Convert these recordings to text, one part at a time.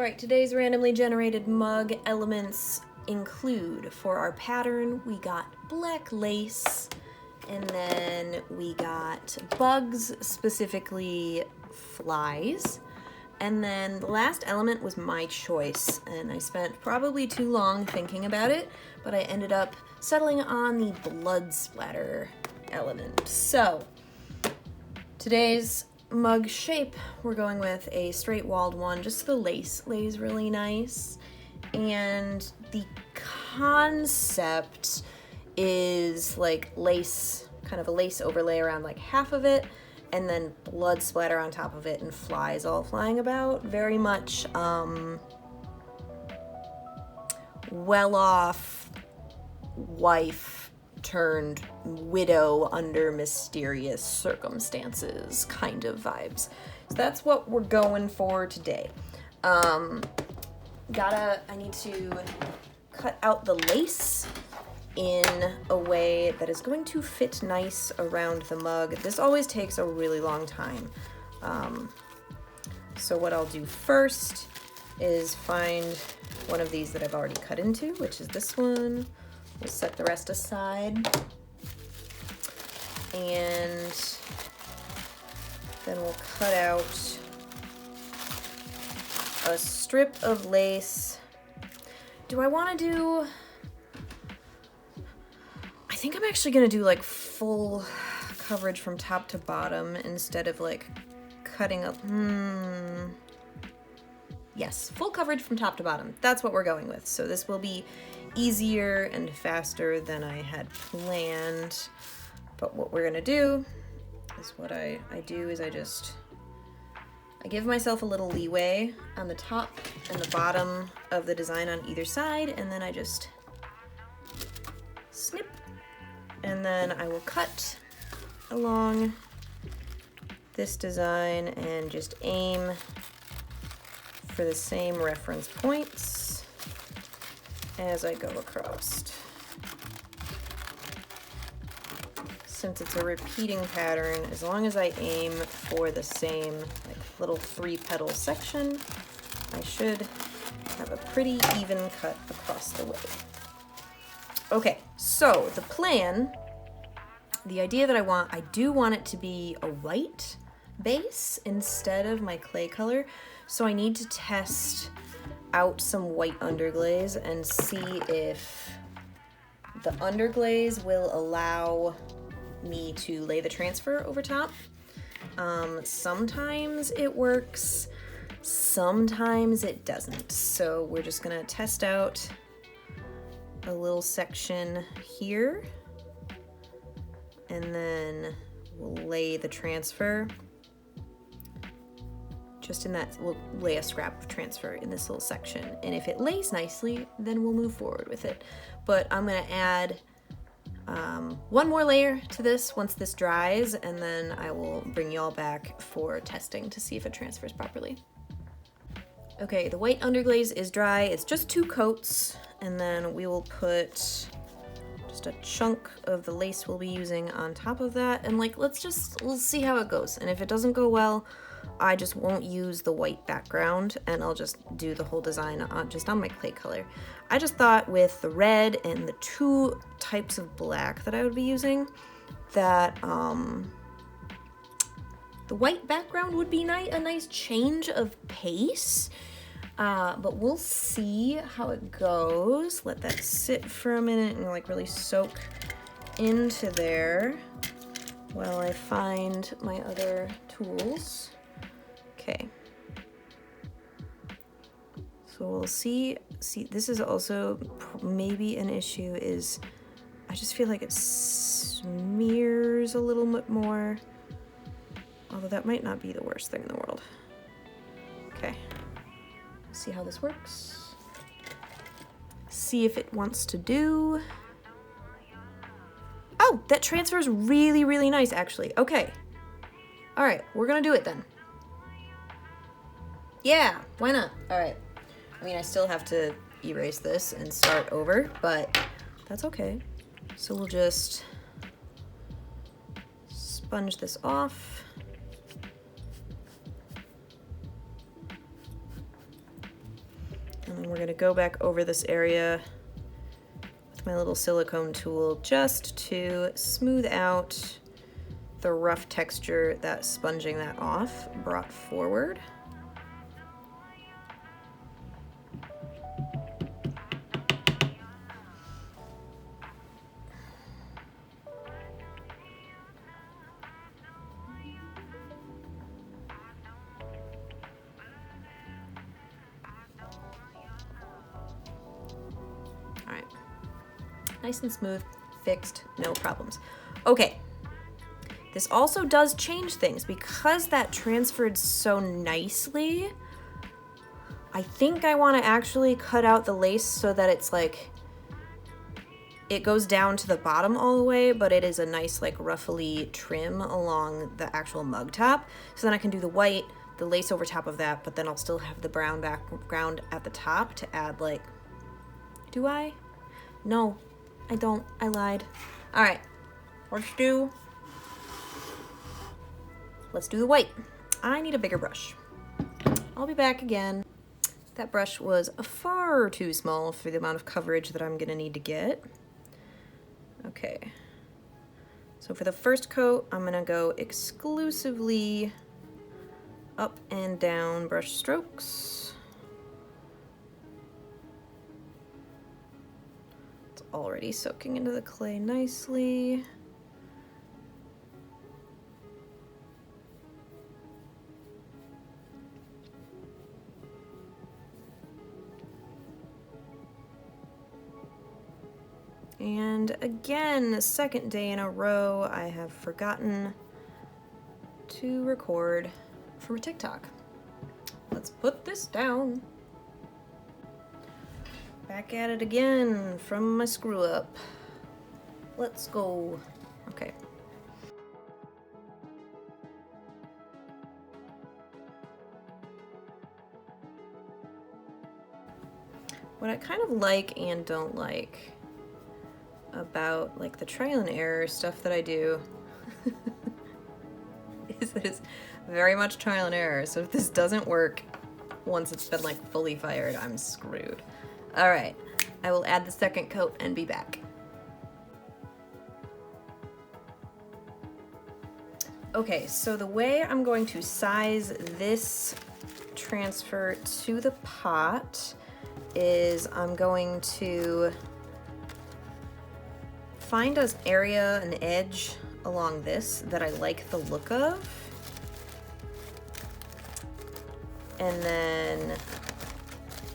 Alright, today's randomly generated mug elements include, for our pattern, we got black lace, and then we got bugs, specifically flies, and then the last element was my choice, and I spent probably too long thinking about it, but I ended up settling on the blood splatter element. So, today's mug shape, we're going with a straight walled one, just the lace lays really nice, and the concept is like lace, kind of a lace overlay around like half of it, and then blood splatter on top of it and flies all flying about. Very much well-off wife turned widow under mysterious circumstances kind of vibes. So that's what we're going for today. I need to cut out the lace in a way that is going to fit nice around the mug. This always takes a really long time. So what I'll do first is find one of these that I've already cut into, which is this one. We'll set the rest aside, and then we'll cut out a strip of lace. Do I want to do... I think I'm actually going to do like full coverage from top to bottom instead of like cutting up. Yes, full coverage from top to bottom. That's what we're going with. So this will be easier and faster than I had planned. But what we're gonna do is what I do is I give myself a little leeway on the top and the bottom of the design on either side, and then I just snip, and then I will cut along this design and just aim for the same reference points as I go across. Since it's a repeating pattern, as long as I aim for the same like little 3-petal section, I should have a pretty even cut across the way. Okay, so the plan, the idea that I do want it to be a white base instead of my clay color, so I need to test out some white underglaze and see if the underglaze will allow me to lay the transfer over top. Sometimes it works, sometimes it doesn't. So we're just gonna test out a little section here, and then we'll lay the transfer just in that. We'll lay a scrap of transfer in this little section, and if it lays nicely, then we'll move forward with it. But I'm gonna add one more layer to this once this dries, and then I will bring you all back for testing to see if it transfers properly. Okay, the white underglaze is dry. It's just 2 coats, and then we will put just a chunk of the lace we'll be using on top of that, and like we'll see how it goes. And if it doesn't go well, I just won't use the white background, and I'll just do the whole design just on my clay color. I just thought with the red and the 2 types of black that I would be using, that the white background would be a nice change of pace. But we'll see how it goes. Let that sit for a minute and like really soak into there while I find my other tools. Okay. So we'll see, this is also maybe an issue, is I just feel like it smears a little bit more, although that might not be the worst thing in the world. Okay. See how this works. See if it wants to do. Oh, that transfers really, really nice, actually. Okay. All right, we're gonna do it then. Yeah, why not? All right. I mean, I still have to erase this and start over, but that's okay. So we'll just sponge this off. And then we're gonna go back over this area with my little silicone tool just to smooth out the rough texture that sponging that off brought forward. All right, nice and smooth, fixed, no problems. Okay. This also does change things because that transferred so nicely. I think I want to actually cut out the lace so that it's like, it goes down to the bottom all the way, but it is a nice like ruffly trim along the actual mug top. So then I can do the white, the lace over top of that, but then I'll still have the brown background at the top to add like, do I? No, I don't, I lied. All right, let's do the white. I need a bigger brush. I'll be back again. That brush was far too small for the amount of coverage that I'm gonna need to get. Okay. So for the first coat, I'm gonna go exclusively up and down brush strokes. It's already soaking into the clay nicely. And again, the second day in a row, I have forgotten to record for TikTok. Let's put this down. Back at it again from my screw up. Let's go. Okay. What I kind of like and don't like about like the trial and error stuff that I do is that it's very much trial and error. So if this doesn't work once it's been like fully fired, I'm screwed. All right, I will add the second coat and be back. Okay, so the way I'm going to size this transfer to the pot is I'm going to find an area, an edge along this that I like the look of, and then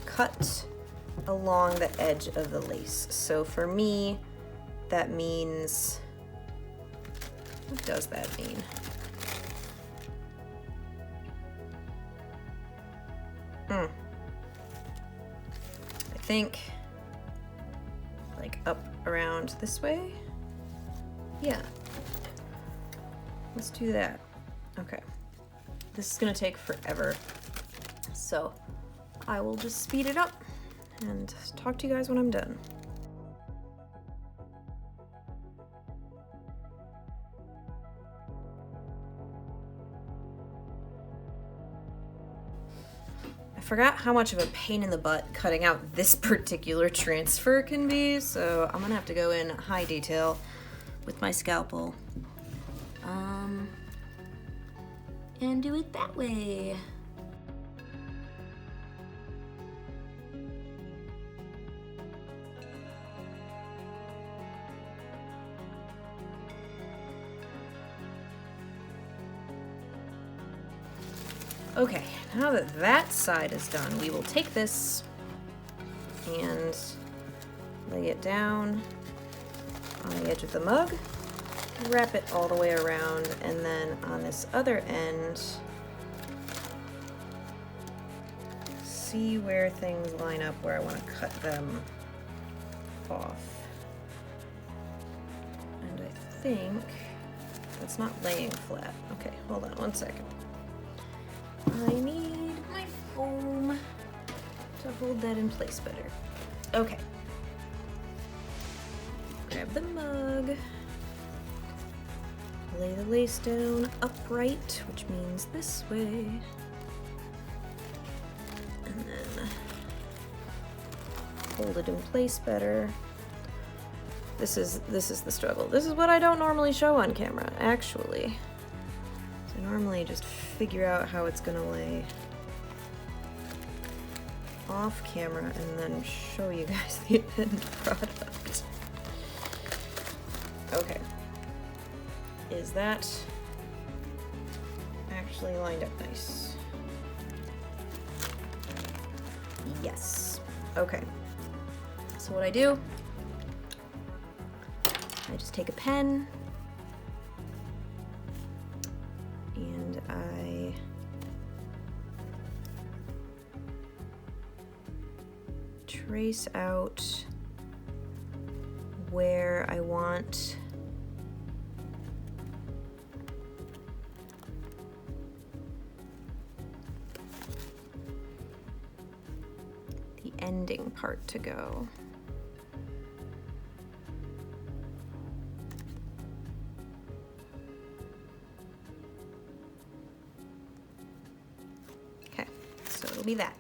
cut along the edge of the lace. So for me, that means, what does that mean? I think like up around this way. Yeah, let's do that. Okay, this is gonna take forever, so I will just speed it up and talk to you guys when I'm done. I forgot how much of a pain in the butt cutting out this particular transfer can be, so I'm gonna have to go in high detail with my scalpel and do it that way. Okay, now that that side is done, we will take this and lay it down on the edge of the mug, wrap it all the way around, and then on this other end, see where things line up where I want to cut them off. And I think that's not laying flat. Okay, hold on one second. I need my foam to hold that in place better. Okay. Grab the mug. Lay the lace down upright, which means this way. And then hold it in place better. This is the struggle. This is what I don't normally show on camera, actually. So I normally just figure out how it's gonna lay off camera and then show you guys the end product. Okay. Is that actually lined up nice? Yes. Okay. So what I do, I just take a pen and I trace out where I want the ending part to go. Okay, so it'll be that.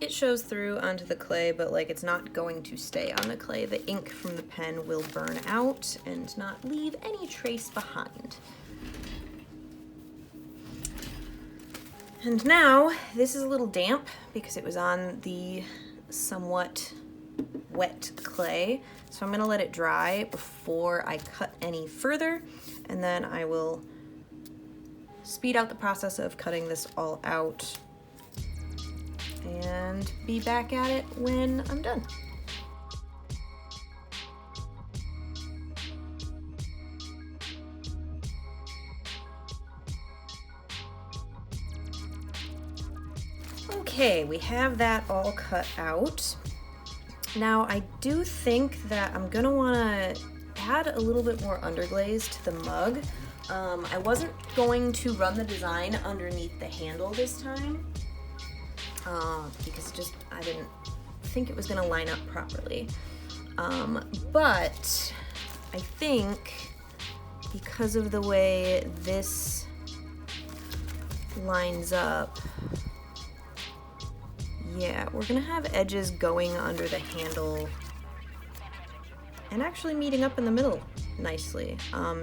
It shows through onto the clay, but like it's not going to stay on the clay. The ink from the pen will burn out and not leave any trace behind. And now, this is a little damp because it was on the somewhat wet clay. So I'm gonna let it dry before I cut any further, and then I will speed out the process of cutting this all out and be back at it when I'm done. Okay, we have that all cut out. Now I do think that I'm gonna wanna add a little bit more underglaze to the mug. I wasn't going to run the design underneath the handle this time because I didn't think it was gonna line up properly. But I think because of the way this lines up, yeah, we're gonna have edges going under the handle and actually meeting up in the middle nicely.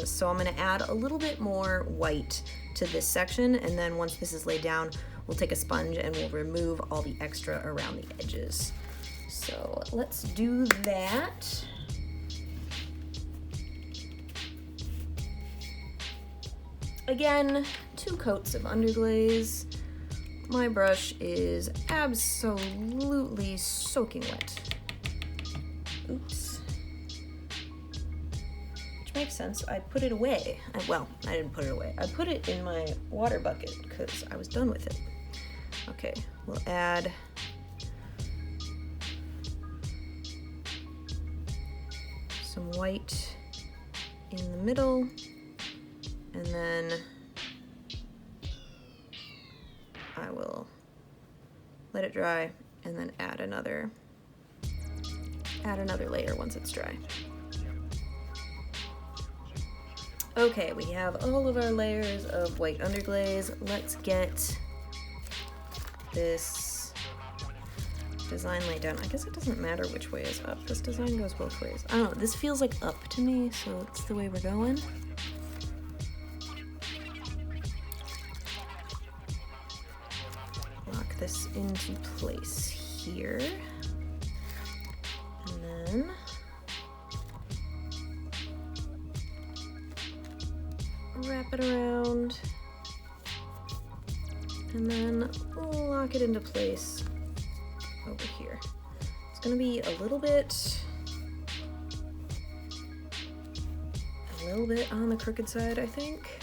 So I'm gonna add a little bit more white to this section, and then once this is laid down, we'll take a sponge and we'll remove all the extra around the edges. So let's do that. Again, 2 coats of underglaze. My brush is absolutely soaking wet. Oops. Which makes sense. I put it away. Well, I didn't put it away. I put it in my water bucket because I was done with it. Okay, we'll add some white in the middle, and then I will let it dry and then add another layer once it's dry. Okay, we have all of our layers of white underglaze. Let's get this design laid down. I guess it doesn't matter which way is up. This design goes both ways. I don't know, this feels like up to me, so it's the way we're going. Lock this into place here. And then wrap it around. And then lock it into place over here. It's gonna be a little bit on the crooked side, I think.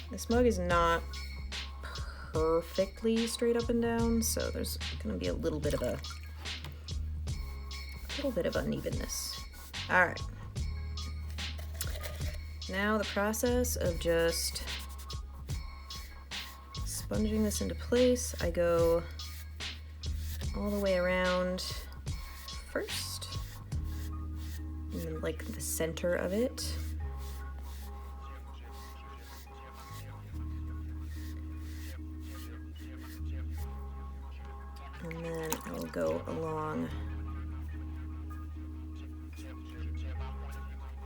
This mug is not perfectly straight up and down, so there's gonna be a little bit of unevenness. All right. Now the process of just sponging this into place. I go all the way around first, and then like the center of it. And then I will go along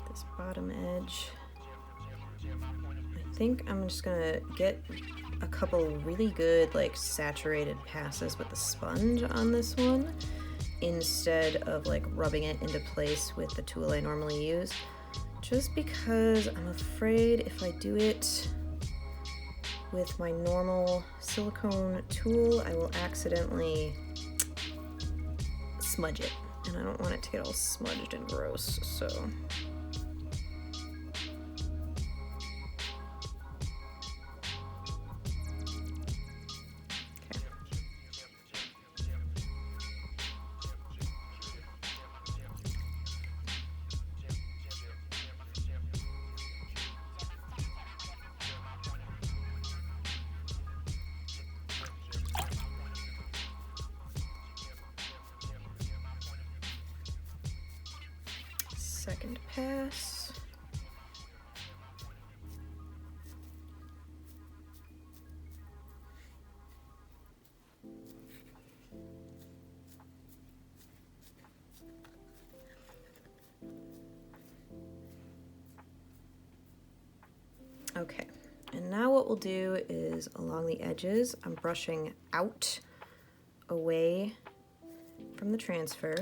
this bottom edge. I think I'm just gonna get a couple really good like saturated passes with the sponge on this one instead of like rubbing it into place with the tool I normally use, just because I'm afraid if I do it with my normal silicone tool, I will accidentally smudge it, and I don't want it to get all smudged and gross, so. Second pass. Okay, and now what we'll do is along the edges, I'm brushing out away from the transfer.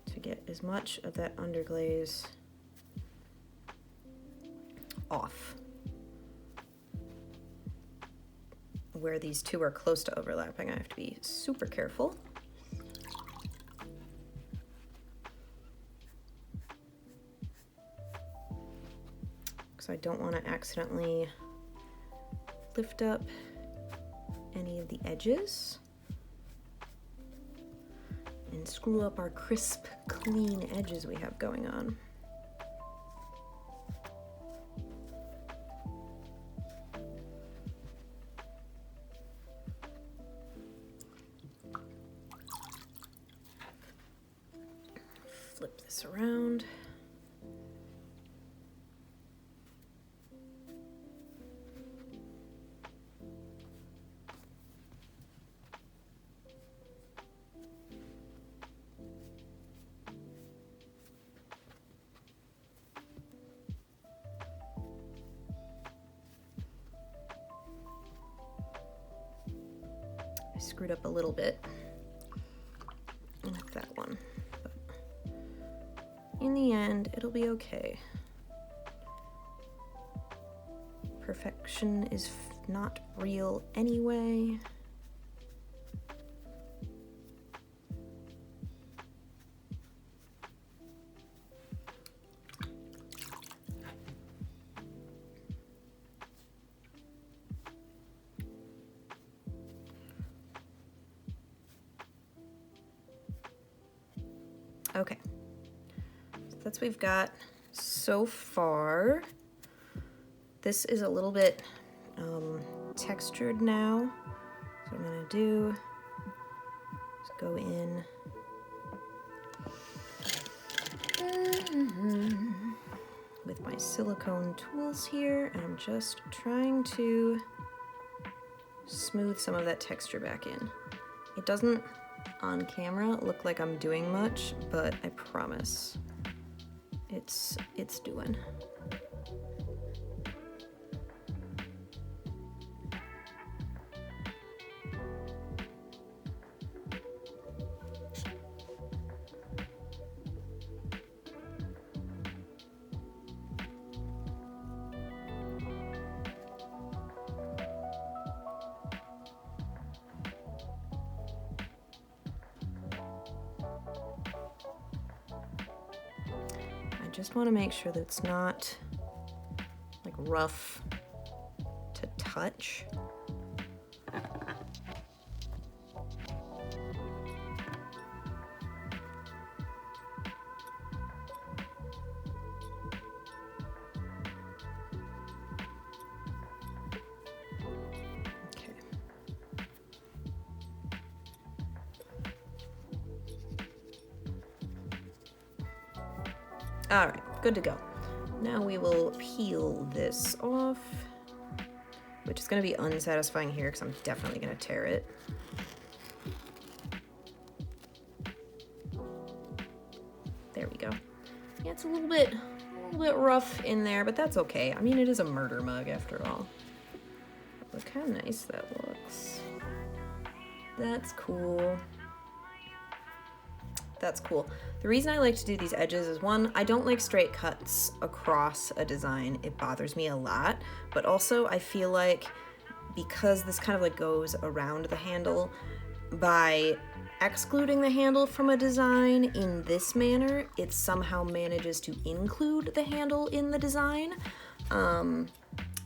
To get as much of that underglaze off. Where these two are close to overlapping, I have to be super careful. Because I don't want to accidentally lift up any of the edges and screw up our crisp, clean edges we have going on. Flip this around. I screwed up a little bit with that one, but in the end, it'll be okay. Perfection is not real anyway. Okay, so that's what we've got so far. This is a little bit textured now. So what I'm gonna do is go in with my silicone tools here, and I'm just trying to smooth some of that texture back in. It doesn't on camera look like I'm doing much, but I promise it's doing. Just want to make sure that it's not like rough to touch. All right, good to go. Now we will peel this off, which is going to be unsatisfying here because I'm definitely going to tear it. There we go. Yeah, it's a little bit rough in there, but that's okay. I mean, it is a murder mug after all. Look how nice that looks. That's cool. That's cool. The reason I like to do these edges is, one, I don't like straight cuts across a design. It bothers me a lot. But also I feel like because this kind of like goes around the handle, by excluding the handle from a design in this manner, it somehow manages to include the handle in the design,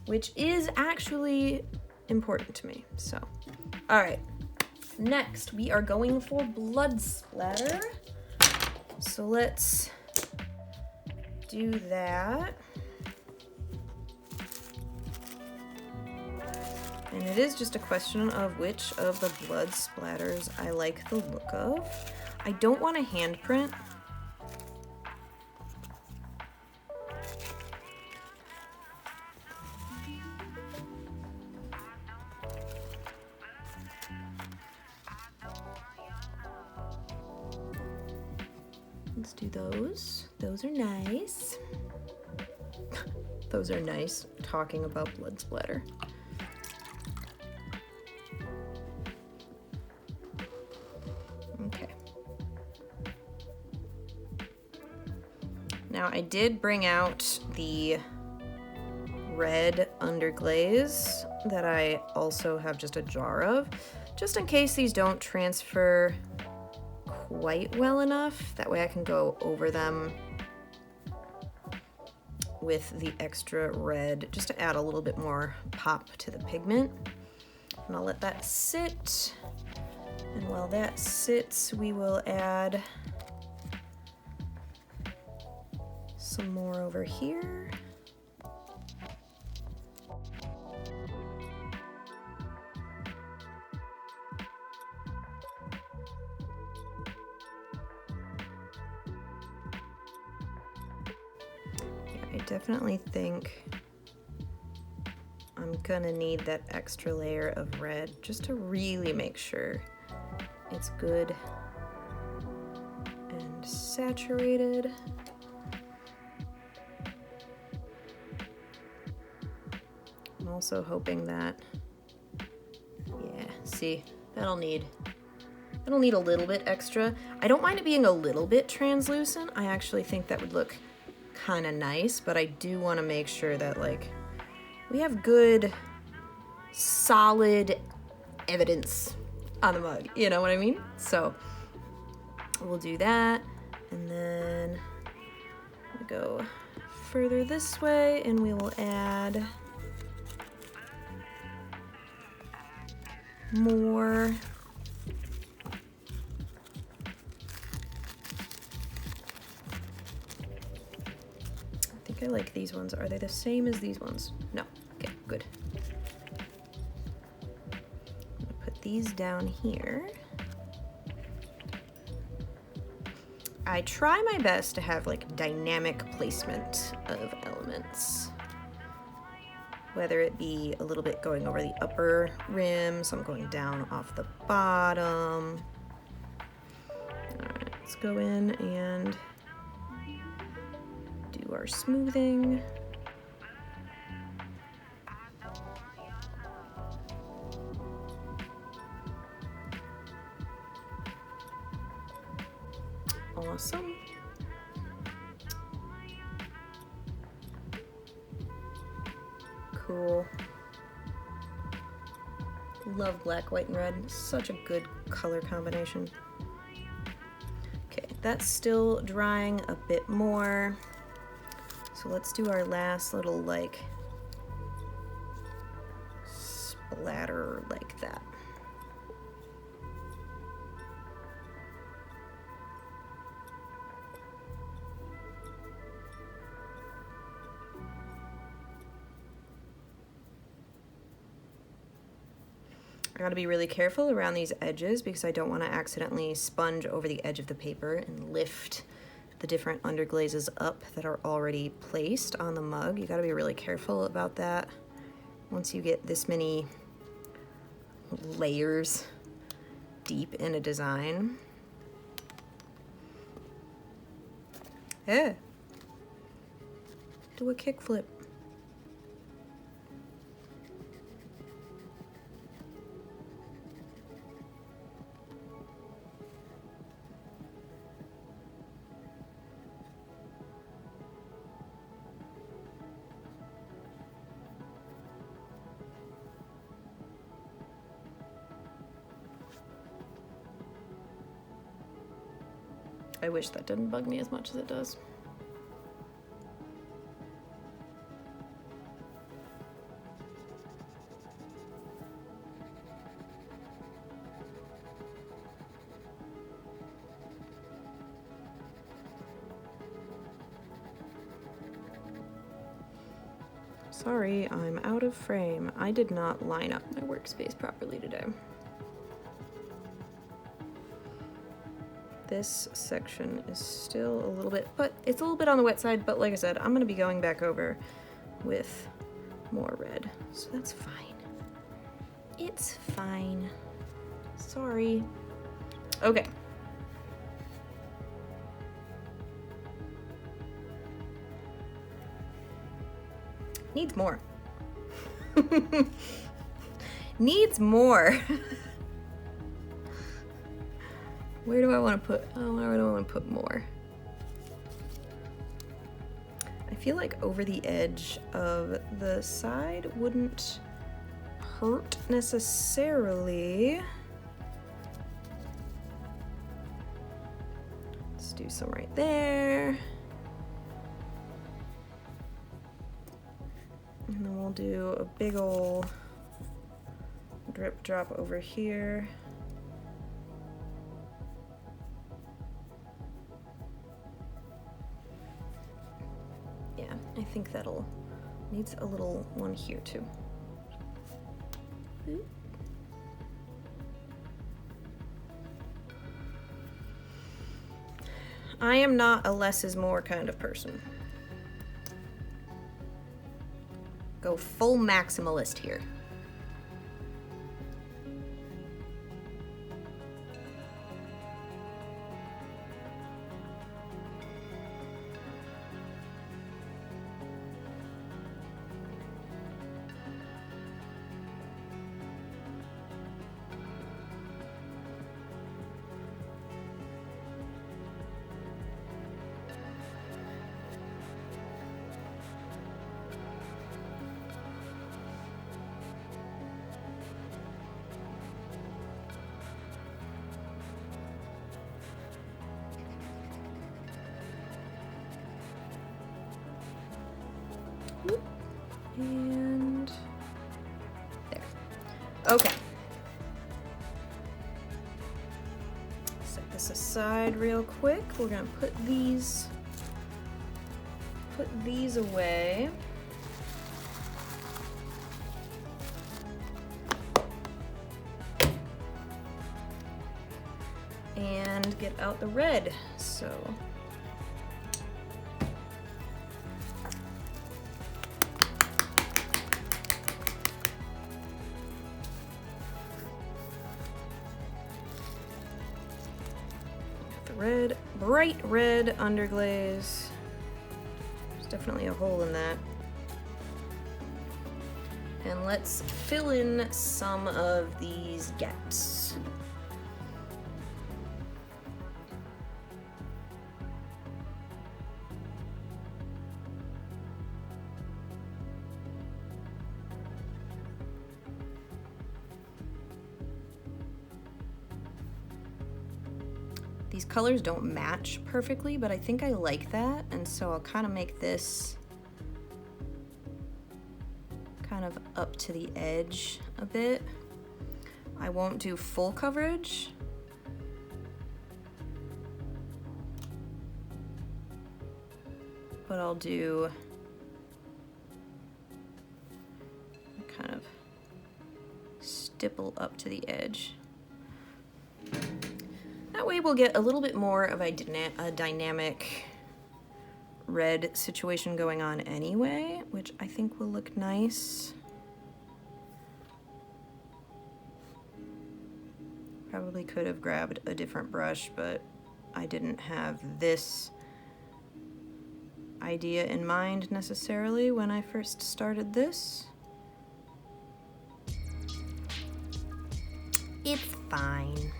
which is actually important to me. So, all right. Next, we are going for blood splatter. So let's do that. And it is just a question of which of the blood splatters I like the look of. I don't want a handprint. Let's do those. Those are nice. Those are nice, talking about blood splatter. Okay. Now I did bring out the red underglaze that I also have just a jar of, just in case these don't transfer quite well enough. That way I can go over them with the extra red just to add a little bit more pop to the pigment. And I'll let that sit. And while that sits, we will add some more over here. I definitely think I'm gonna need that extra layer of red just to really make sure it's good and saturated. I'm also hoping that, yeah, see, that'll need a little bit extra. I don't mind it being a little bit translucent. I actually think that would look kind of nice, but I do want to make sure that like we have good solid evidence on the mug, you know what I mean? So we'll do that, and then we'll go further this way and we will add more. I like these ones. Are they the same as these ones? No. Okay, good. I'm gonna put these down here. I try my best to have like dynamic placement of elements. Whether it be a little bit going over the upper rim, some going down off the bottom. All right, let's go in and do our smoothing. Awesome. Cool. Love black, white, and red. Such a good color combination. Okay, that's still drying a bit more. So let's do our last little like splatter like that. I gotta be really careful around these edges because I don't want to accidentally sponge over the edge of the paper and lift the different underglazes up that are already placed on the mug. You gotta be really careful about that. Once you get this many layers deep in a design. Yeah. Do a kickflip. I wish that didn't bug me as much as it does. Sorry, I'm out of frame. I did not line up my workspace properly today. This section is still a little bit, but it's a little bit on the wet side, but like I said, I'm gonna be going back over with more red, so that's fine. It's fine. Sorry. Okay. Needs more. Needs more. Where do I want to put, oh, where do I want to put more? I feel like over the edge of the side wouldn't hurt necessarily. Let's do some right there. And then we'll do a big ol' drip drop over here. I think that'll needs a little one here too. I am not a less is more kind of person. Go full maximalist here. And there. Okay. Set this aside real quick. We're gonna put these away. And get out the red. So red, bright red underglaze. There's definitely a hole in that. And let's fill in some of these gaps. These colors don't match perfectly, but I think I like that, and so I'll kind of make this kind of up to the edge a bit. I won't do full coverage. But I'll do kind of stipple up to the edge. That way we'll get a little bit more of a dynamic red situation going on anyway, which I think will look nice. Probably could have grabbed a different brush, but I didn't have this idea in mind necessarily when I first started this. It's fine.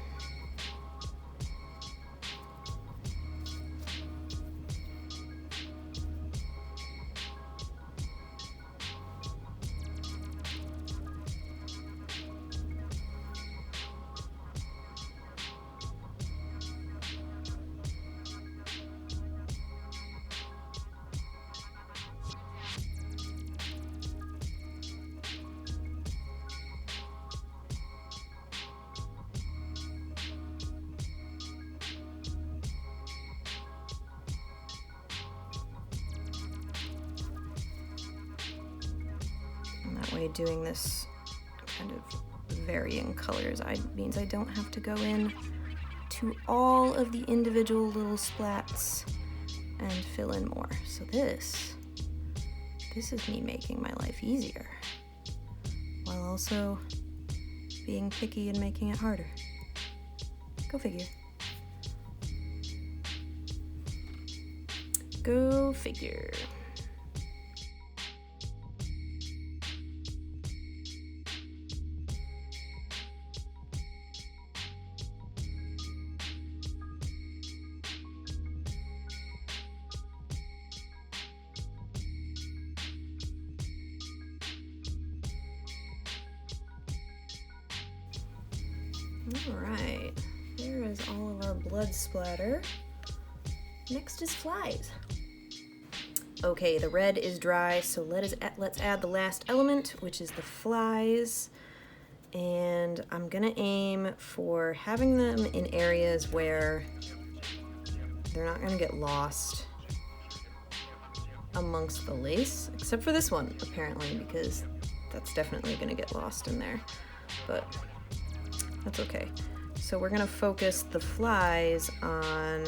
That way doing this kind of varying colors means I don't have to go in to all of the individual little splats and fill in more. So this is me making my life easier while also being picky and making it harder. Go figure. Go figure. Alright, there is all of our blood splatter. Next is flies. Okay, the red is dry, so let's add the last element, which is the flies. And I'm gonna aim for having them in areas where they're not gonna get lost amongst the lace, except for this one, apparently, because that's definitely gonna get lost in there, but that's okay. So we're gonna focus the flies on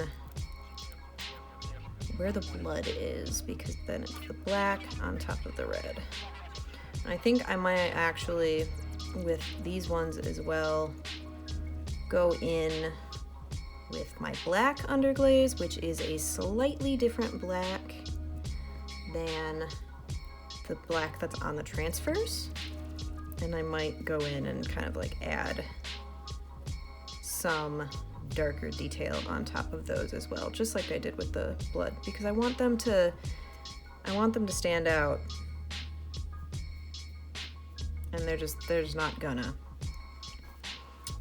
where the blood is, because then it's the black on top of the red. And I think I might actually, with these ones as well, go in with my black underglaze, which is a slightly different black than the black that's on the transfers. And I might go in and kind of like add some darker detail on top of those as well, just like I did with the blood, because I want them to stand out, and they're just not gonna.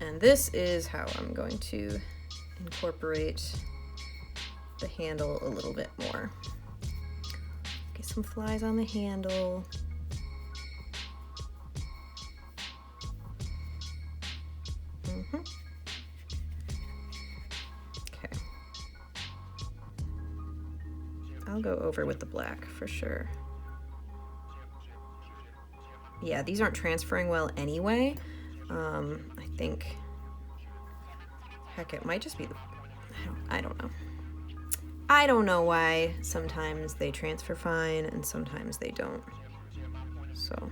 And this is how I'm going to incorporate the handle a little bit more. Get some flies on the handle. I'll go over with the black for sure. Yeah, these aren't transferring well anyway. I think, heck, it might just be I don't know. I don't know why sometimes they transfer fine and sometimes they don't. So,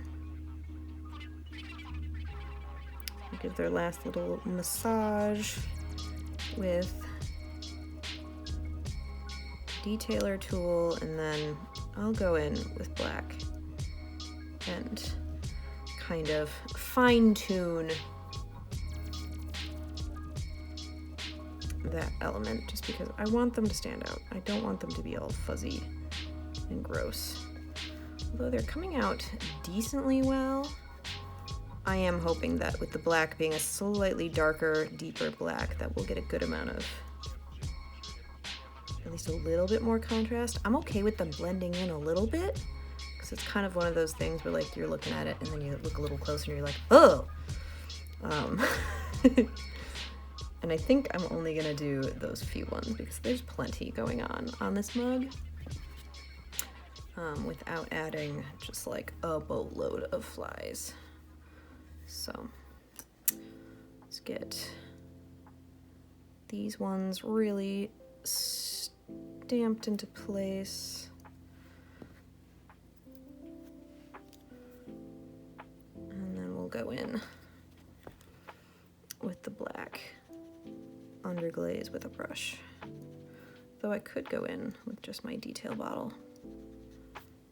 give their last little massage with detailer tool, and then I'll go in with black and kind of fine-tune that element, just because I want them to stand out. I don't want them to be all fuzzy and gross. Although they're coming out decently well, I am hoping that with the black being a slightly darker, deeper black, that we'll get a good amount of, at least a little bit more contrast. I'm okay with them blending in a little bit, because it's kind of one of those things where like you're looking at it and then you look a little closer and you're like, oh! And I think I'm only gonna do those few ones because there's plenty going on this mug, without adding just like a boatload of flies. So let's get these ones really stamped into place. And then we'll go in with the black underglaze with a brush. Though I could go in with just my detail bottle.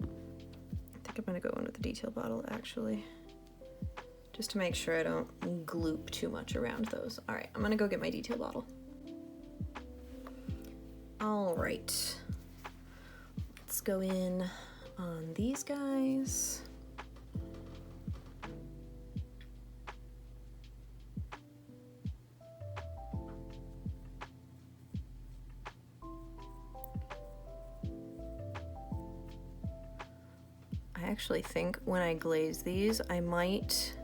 I think I'm gonna go in with the detail bottle actually, just to make sure I don't gloop too much around those. All right, I'm gonna go get my detail bottle. All right, let's go in on these guys. I actually think when I glaze these, I might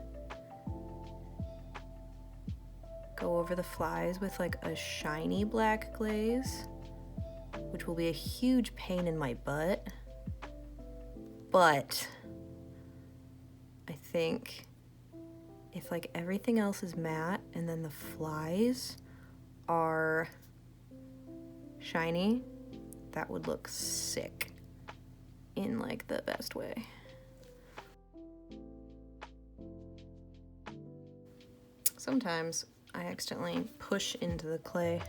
go over the flies with like a shiny black glaze, which will be a huge pain in my butt. But I think if like everything else is matte and then the flies are shiny, that would look sick in like the best way. Sometimes I accidentally push into the clay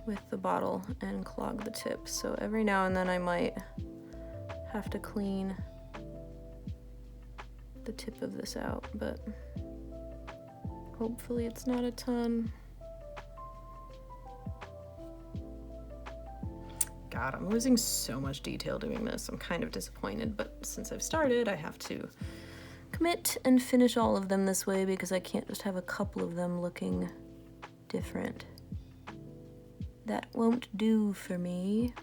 with the bottle and clog the tip, so every now and then I might have to clean the tip of this out, but hopefully it's not a ton. God, I'm losing so much detail doing this. I'm kind of disappointed, but since I've started, I have to commit and finish all of them this way because I can't just have a couple of them looking different. That won't do for me.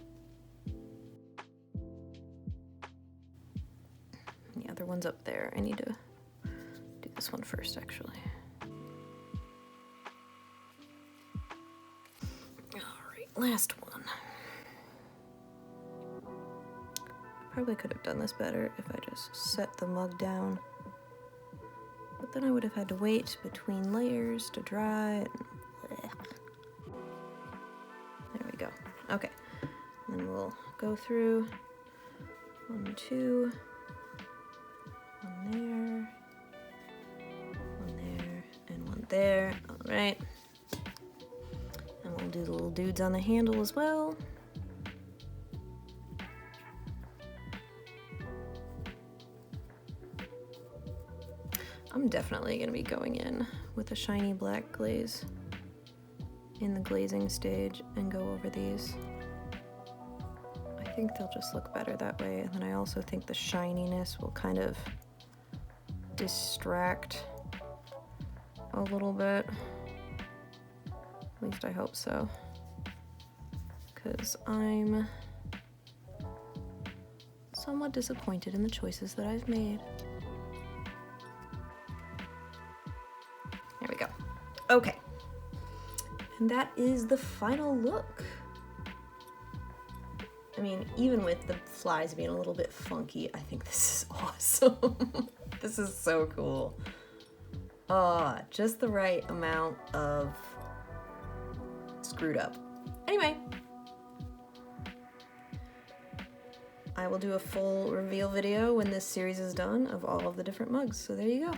The other one's up there. I need to do this one first, actually. All right, last one. Probably could have done this better if I just set the mug down. But then I would have had to wait between layers to dry. And blech. There we go. Okay. And then we'll go through 1, 2, 1 there, 1 there, and 1 there. All right. And we'll do the little dudes on the handle as well. I'm definitely going to be going in with a shiny black glaze in the glazing stage and go over these. I think they'll just look better that way, and then I also think the shininess will kind of distract a little bit. At least I hope so, because I'm somewhat disappointed in the choices that I've made. There we go. Okay. And that is the final look. I mean, even with the flies being a little bit funky, I think this is awesome. This is so cool. Just the right amount of screwed up. Anyway, I will do a full reveal video when this series is done of all of the different mugs. So there you go.